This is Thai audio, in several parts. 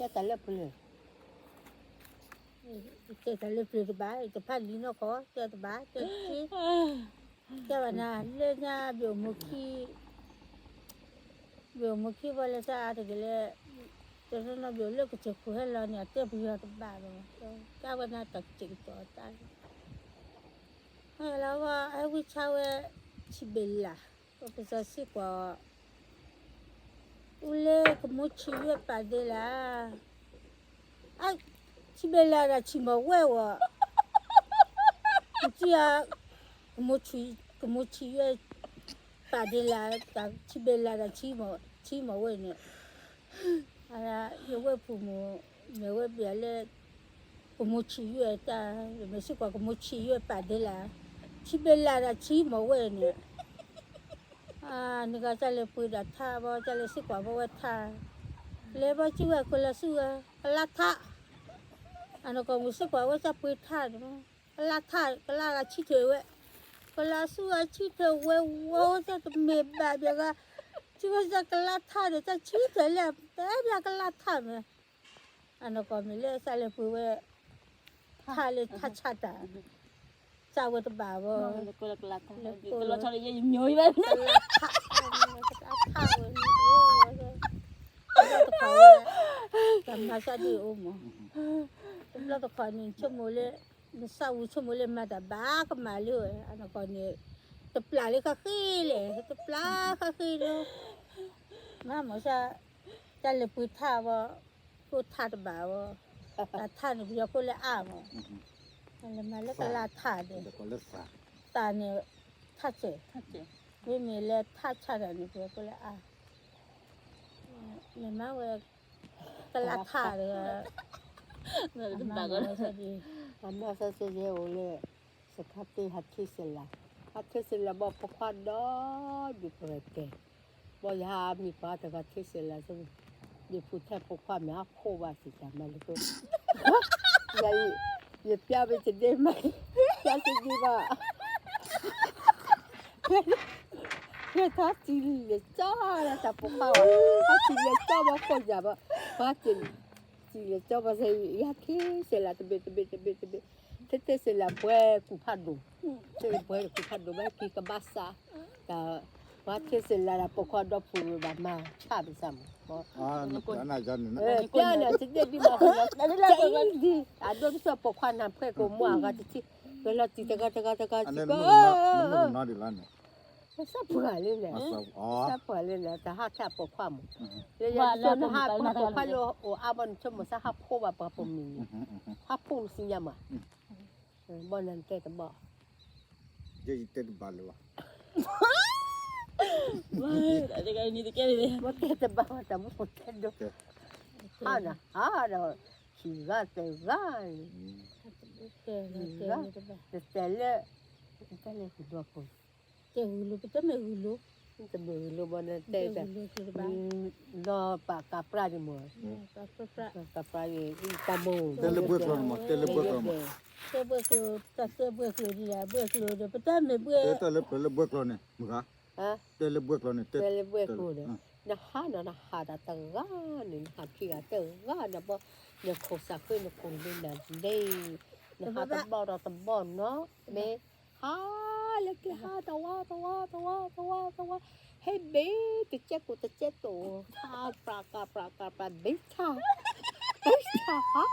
这咱那不是，这咱那不是吧？这怕你那个，这的吧？这完了，人家表木器完了啥的个嘞，就是那表那个吃苦还了呢，这不要的吧了嘛？这完了得这个多大？哎，แล้วว่าไอ้วิชาเวชิเบลล่ะก็เป็นสักกว่าอุเล่ก็มุชิเวปาเดล่ะไอ้ชิเบลล่ะนะชิมาเววะจีอ่ะก็มุชิเวปาเดล่ะแต่ชิเบลล่ะนะชิมาเวเนี่ยอะไร有位父母有位别嘞ก็มุชิเวแต่ไม่ใช่กว่าก็มุชิเวปาเดล่ะชิเบลล่ะนะชิมาเวเนี่ยนี่ก็จะเลยพูดดัดท่าบ่จะเลยสิกว่าบ่ว่าท่าเลยบ่ชื่อว่าคนละสู้ก็ละท่าอันนั้นก็รู้สึกว่าว่าจะพูดท่าเนาะละท่าก็ละก็ชิเถอะเว้ยก็ละสู้ชิเถอะเว้ยว่าจะเมแบบเดียวก็ชื่อว่าจะก็ละท่าเดี๋ยวจะชิเถอะแหละแต่เดี๋ยวก็ละท่ามั้ยอันนั้นก็มีเลยจะเลยพูดว่าท่าเลยท่าชัดอ่ะจะว่าตัวบ่าวก็ละก็ละชอบเลยย้อยๆแบบนั้นท่าเว้ยทำมาซะดีโอ้หมอแล้วก็คนนึงชั่วโมงเลยสาวชั่วโมงเลยมาแต่บ้าก็มาเลยอันนั้นก็เนี่ยตะปลาเลยก็ขี้เลยตะปลาก็ขี้เลยมาหมอจะเลยพูดท่าว่าพูดท่าตะบ่าวแต่ท่าเนี่ยพี่จะพูดเลยอ้าวอะไรมาแล้วก็ลาท่าเด้ตาเนี่ยท่าเจ๋ไม่มีเลยท่าชัดอันนี้พี่จะพูดเลยอ้าวเนี่ยมาเว้ยก็ลาท่าเลย俺那时候就我嘞，是他对他退休了，他退休了不看到你不会给，我呀米巴这个退休了是，你不太不看没破吧是啥嘛那个，也表妹今天买，表姐你吧，他今年早了他不看啊，他今年早么看啥吧，他今年早么是呀退休了，特别，这是了不会顾怕路，这不会顾怕路，没给个巴萨，我退休了不看到铺路吧嘛，差不多嘛。那真的。漂亮，今天你嘛好了，真的，都说不看那拍个么个的去，为了这个，哪里来呢？啥不来了？啥不来了？但他才不看嘛。人家说他不看了，我阿文什么啥他破吧不明，他破是呀嘛。บ่นั่นแต่ก็บ่จะอีเต็ดบาลวะอะไรกันนี่ตะแกนี่บ่แต่บ่แต่บ่แต่ดอกขี้กาแต่กาแต่เลยคือตัวคน这葫芦不这么葫芦，จะบ่รู้บ่นั่นแต่รอปากกาปลาดิหมดกาปลาอีตะโม เตลเบิกลงมา这不可的呀，不可的，不但没不。เตลเบิกลงเนี่ยมึงฮะเตลเบิกลงเนี่ยเตลเบิกลงเนี่ยนะฮะตะกานี่ฮะพี่อะตะกานะบ่เนี่ยโคสักเนี่ยคงได้นั่นได้นะฮะตะบ่เนาะแม่ฮะแล้วก็ฮะตะวาเฮ้เบตะเจ็ดตัวฮะปลากาเบชาฮะ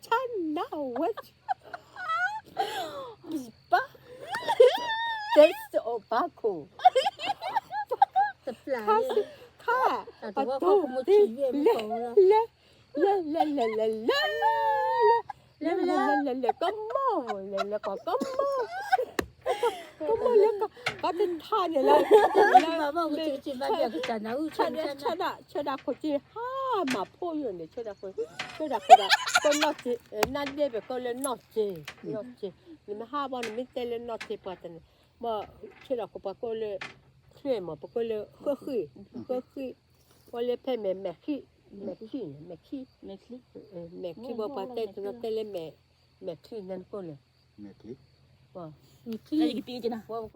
ฉันน่าเวชปะเตสโอปาคูตะปลาค่ะปะตูดิเละก็มอเลยก็ก็เป็นท่าเนี่ยเลยชนะคนที่ห้ามาพูดอยู่เนี่ยชนะคนก็นอจีนั่นเดียบก็เลยนอจีนี่มันห้าวันไม่เตเลยนอจีปัตตานีมาชนะคนปะก็เลยเคลื่อนมาปะก็เลยก็ว่าเลยเพ่แม่ขี้บอกว่าเต้นตัวเต้นเลยแม่ขี้นั่นก็เลยแม่คลิปว่าอะไรกันตีจ้ะนะ